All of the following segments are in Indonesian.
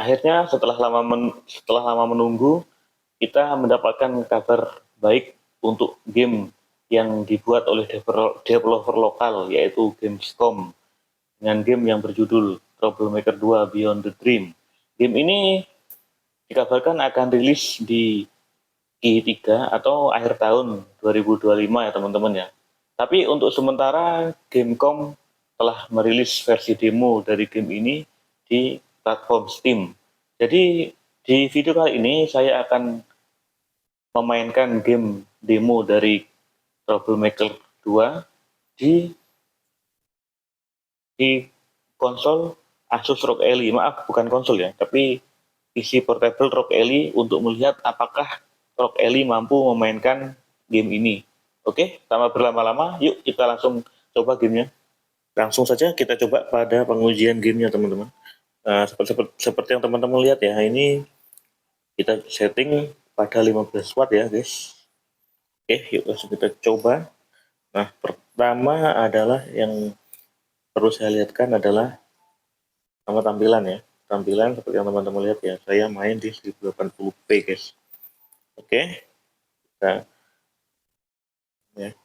Akhirnya setelah lama menunggu, kita mendapatkan kabar baik untuk game yang dibuat oleh developer lokal, yaitu Gamescom, dengan game yang berjudul Troublemaker 2 Beyond the Dream. Game ini dikabarkan akan rilis di Q3 atau akhir tahun 2025 ya teman-teman ya. Tapi untuk sementara Gamescom telah merilis versi demo dari game ini di platform Steam. Jadi di video kali ini saya akan memainkan game demo dari Troublemaker 2 di konsol Asus ROG Ally. Maaf, bukan konsol ya, tapi PC portable ROG Ally untuk melihat apakah ROG Ally mampu memainkan game ini. Oke, tanpa berlama-lama, yuk kita langsung coba gamenya. Langsung saja kita coba pada pengujian gamenya teman-teman. Nah, seperti yang teman-teman lihat ya, ini kita setting pada 15 watt ya guys. Oke, yuk langsung kita coba. Nah, pertama adalah yang perlu saya lihatkan adalah sama tampilan ya. Tampilan seperti yang teman-teman lihat ya, saya main di 1080p guys. Oke, nah, ya.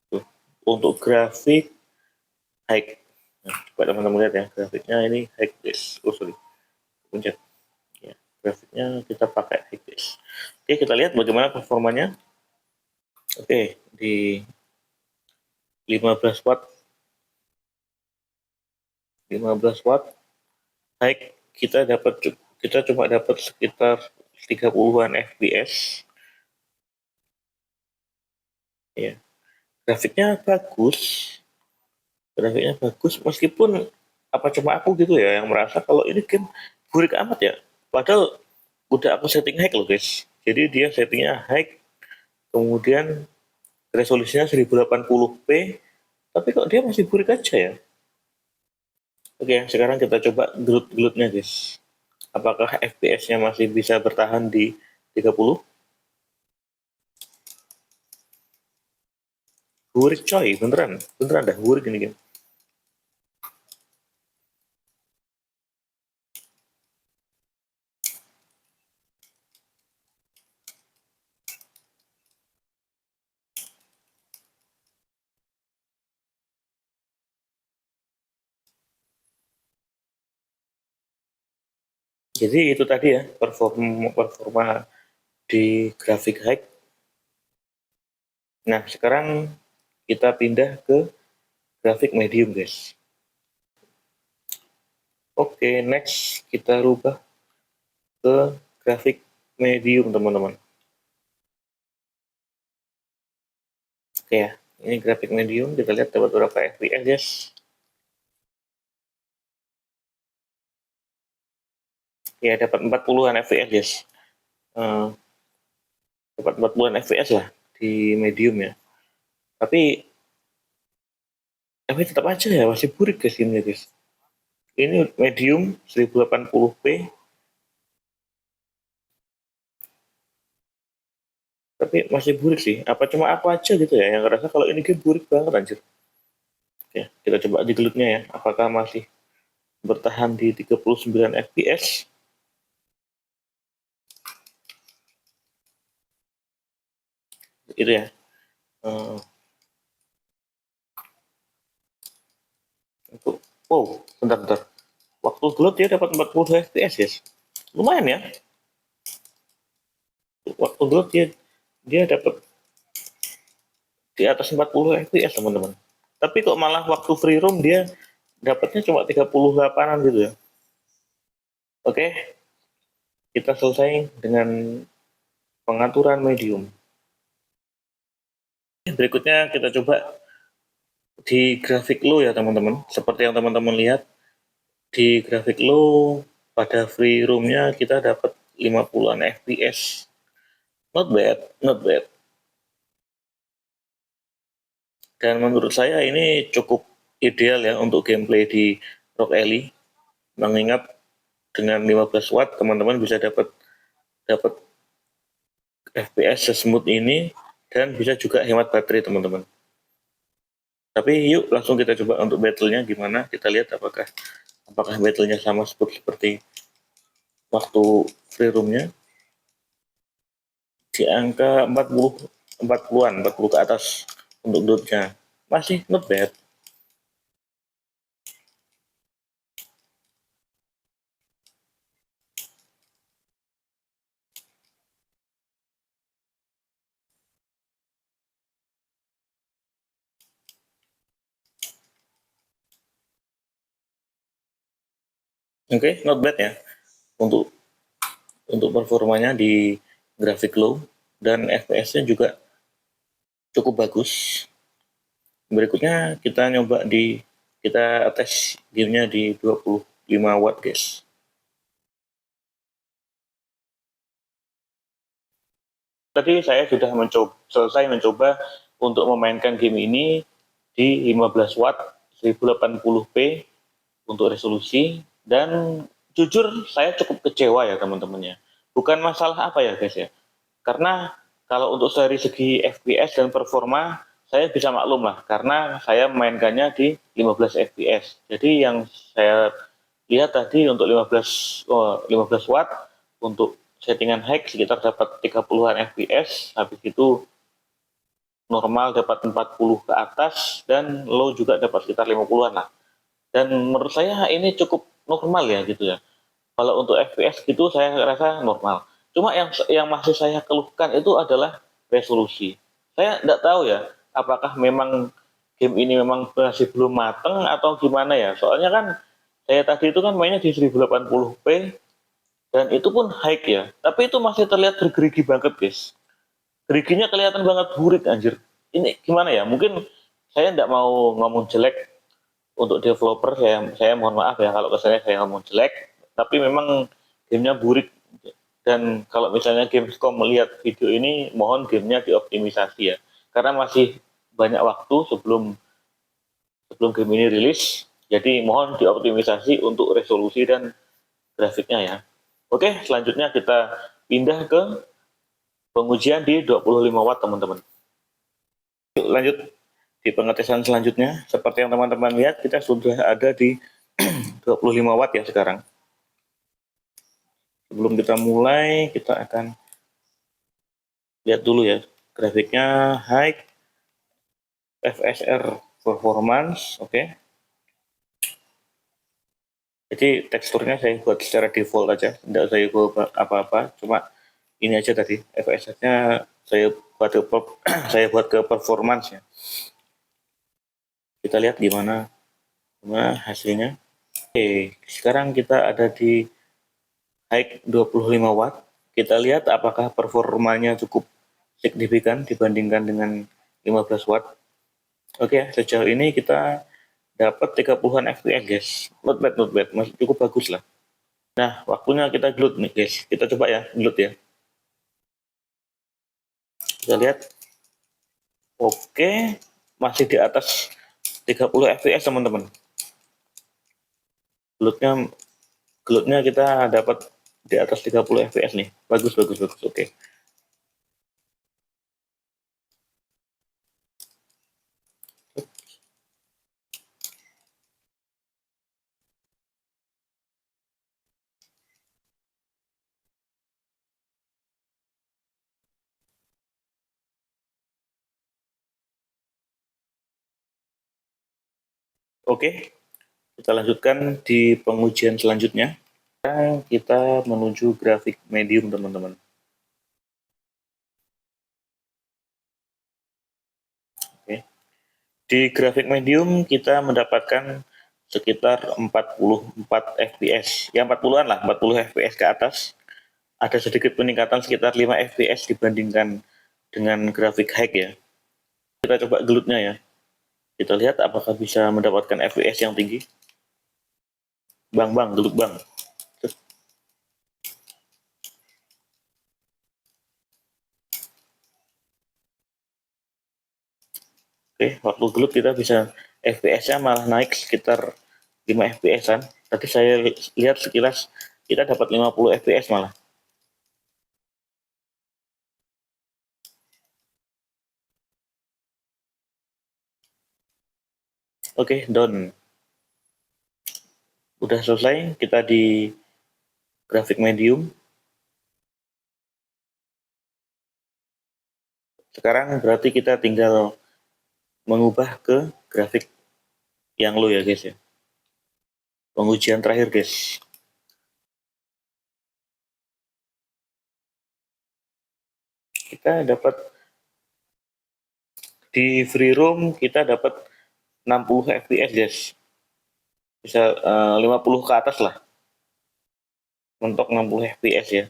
Tuh. Untuk grafik high, nah, coba teman-teman lihat ya, grafiknya ini high guys. Oh sorry, pencet. Ya, grafiknya kita pakai high guys. Oke, kita lihat bagaimana performanya. Oke, di 15 watt 15 watt high kita cuma dapat sekitar 30-an fps ya. Grafiknya bagus meskipun apa cuma aku gitu ya yang merasa kalau ini game burik amat ya, padahal udah aku setting high loh guys. Jadi dia settingnya high, kemudian resolusinya 1080p, tapi kok dia masih burik aja ya. Oke, sekarang kita coba gelut-gelutnya guys. Apakah FPS-nya masih bisa bertahan di 30? Burik coy, beneran dah burik ini game. Jadi itu tadi ya performa di grafik high. Nah sekarang kita pindah ke grafik medium guys. Oke, next kita rubah ke grafik medium teman-teman. Oke ya, ini grafik medium, kita lihat dapat berapa fps guys. Ya dapat 40-an fps guys. Dapat 40-an fps lah di medium ya. Tapi tetap aja ya masih burik guys ini guys. Ini medium 1080p, tapi masih burik sih. Apa cuma aku aja gitu ya yang ngerasa kalau ini game burik banget anjir. Oke, kita coba digelutnya ya, apakah masih bertahan di 39 fps. Itu ya. Wow, bentar. Waktu gelut dia dapat 40 fps guys. Lumayan ya. Waktu gelut dia dapat di atas 40 fps teman-teman. Tapi kok malah waktu free roam dia dapatnya cuma 38-an gitu ya. Oke, kita selesai dengan pengaturan medium. Berikutnya kita coba di grafik low ya teman-teman. Seperti yang teman-teman lihat di grafik low pada free roamnya kita dapat 50-an fps. Not bad. Dan menurut saya ini cukup ideal ya untuk gameplay di ROG Ally. Mengingat dengan 15 watt teman-teman bisa dapat FPS sesmooth ini dan bisa juga hemat baterai teman-teman. Tapi yuk langsung kita coba untuk battle-nya gimana. Kita lihat apakah battle-nya sama seperti waktu free roomnya di angka 40 ke atas untuk growth-nya. Masih not bad. Oke, not bad ya untuk performanya di grafik low, dan FPS-nya juga cukup bagus. Berikutnya kita tes gamenya di 25 watt guys. Tadi saya sudah selesai mencoba untuk memainkan game ini di 15 watt 1080p untuk resolusi, dan jujur saya cukup kecewa ya teman-teman ya. Bukan masalah apa ya guys ya, karena kalau untuk dari segi FPS dan performa saya bisa maklum lah, karena saya mainkannya di 15 FPS. Jadi yang saya lihat tadi untuk 15 watt untuk settingan high sekitar dapat 30-an FPS, habis itu normal dapat 40 ke atas, dan low juga dapat sekitar 50-an lah. Dan menurut saya ini cukup normal ya gitu ya. Kalau untuk FPS gitu saya rasa normal. Cuma yang masih saya keluhkan itu adalah resolusi. Saya tidak tahu ya, apakah memang game ini memang masih belum mateng atau gimana ya. Soalnya kan saya tadi itu kan mainnya di 1080p dan itu pun high ya. Tapi itu masih terlihat bergerigi banget guys. Geriginya kelihatan banget burik anjir. Ini gimana ya? Mungkin saya tidak mau ngomong jelek untuk developer, saya mohon maaf ya kalau kesannya saya ngomong jelek, tapi memang gamenya burik. Dan kalau misalnya Gamescom melihat video ini, mohon gamenya dioptimisasi ya, karena masih banyak waktu sebelum sebelum game ini rilis, jadi mohon dioptimisasi untuk resolusi dan grafiknya ya. Oke, selanjutnya kita pindah ke pengujian di 25 watt teman-teman. Yuk lanjut di pengetesan selanjutnya. Seperti yang teman-teman lihat, kita sudah ada di 25 watt ya sekarang. Sebelum kita mulai, kita akan lihat dulu ya grafiknya, high, FSR performance, oke. Jadi teksturnya saya buat secara default aja, tidak saya buat apa-apa, cuma ini aja tadi FSR-nya saya buat ke saya buat ke performance ya. Kita lihat gimana hasilnya. Oke, sekarang kita ada di high 25 watt. Kita lihat apakah performanya cukup signifikan dibandingkan dengan 15 watt. Oke, sejauh ini kita dapat 30-an FPS guys. Not bad, masih cukup bagus lah. Nah, waktunya kita gloat nih guys. Kita coba ya, gloat ya. Kita lihat. Oke, masih di atas 30 FPS teman-teman. Gloatnya kita dapat di atas 30 FPS nih. Bagus. Oke. Oke, kita lanjutkan di pengujian selanjutnya. Sekarang kita menuju grafik medium teman-teman. Oke. Di grafik medium kita mendapatkan sekitar 44 fps. Ya 40-an lah, 40 fps ke atas. Ada sedikit peningkatan sekitar 5 fps dibandingkan dengan grafik high ya. Kita coba gelutnya ya. Kita lihat apakah bisa mendapatkan fps yang tinggi. Bang, gelut bang. Oke, waktu gelut kita bisa FPS-nya malah naik sekitar 5 FPS-an. Tadi saya lihat sekilas kita dapat 50 FPS malah. Oke, down. Udah selesai, kita di grafik medium. Sekarang berarti kita tinggal mengubah ke grafik yang low ya guys ya. Pengujian terakhir guys. Kita dapat di free roam kita dapat 60 fps guys. Bisa 50 ke atas lah. Mentok 60 fps ya.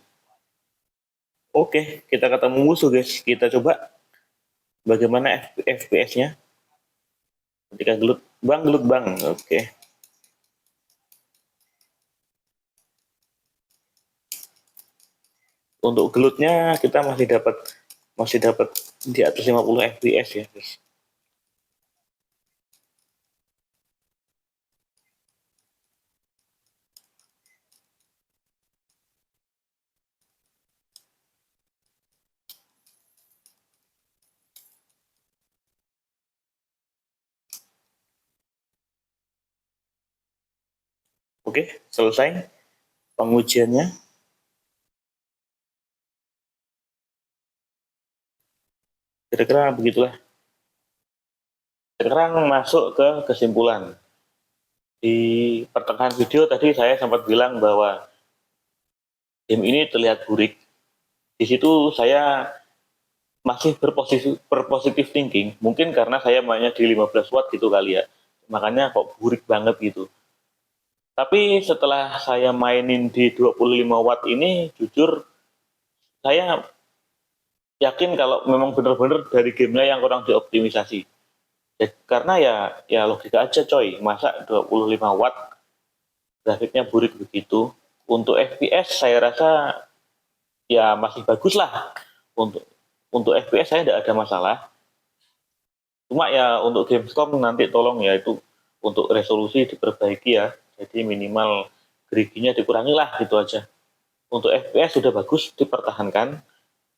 Oke, kita ketemu musuh guys. Kita coba bagaimana fps-nya. Ketika gelut bang. Oke. Untuk gelutnya kita masih dapat di atas 50 fps ya guys. Oke, selesai pengujiannya. Kira-kira begitulah. Sekarang masuk ke kesimpulan. Di pertengahan video tadi saya sempat bilang bahwa game ini terlihat burik. Di situ saya masih berpositif thinking. Mungkin karena saya mainnya di 15 watt gitu kali ya. Makanya kok burik banget gitu. Tapi setelah saya mainin di 25 watt ini, jujur saya yakin kalau memang benar-benar dari gamenya yang kurang dioptimisasi. Ya, karena ya logika aja coy, masa 25 watt grafiknya burik begitu. Untuk FPS saya rasa ya masih bagus lah. Untuk FPS saya tidak ada masalah. Cuma ya untuk Gamescom nanti tolong ya itu untuk resolusi diperbaiki ya. Jadi minimal geriginya dikurangi lah gitu aja. Untuk FPS sudah bagus dipertahankan.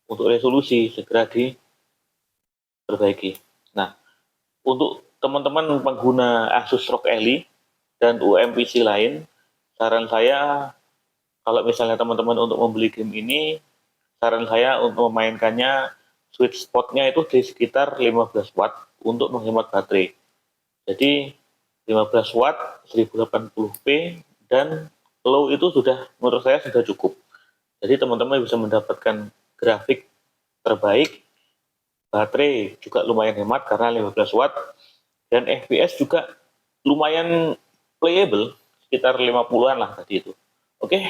Untuk resolusi segera diperbaiki. Nah, untuk teman-teman pengguna Asus ROG Ally dan UMPC lain, saran saya kalau misalnya teman-teman untuk membeli game ini, saran saya untuk memainkannya sweet spotnya itu di sekitar 15 watt untuk menghemat baterai. Jadi 15 watt 1080p dan low itu sudah menurut saya sudah cukup. Jadi teman-teman bisa mendapatkan grafik terbaik, baterai juga lumayan hemat karena 15 watt dan FPS juga lumayan playable sekitar 50-an lah tadi itu. Oke,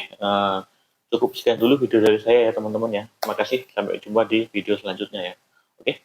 cukup sekian dulu video dari saya ya teman-teman ya. Terima kasih, sampai jumpa di video selanjutnya ya. Oke.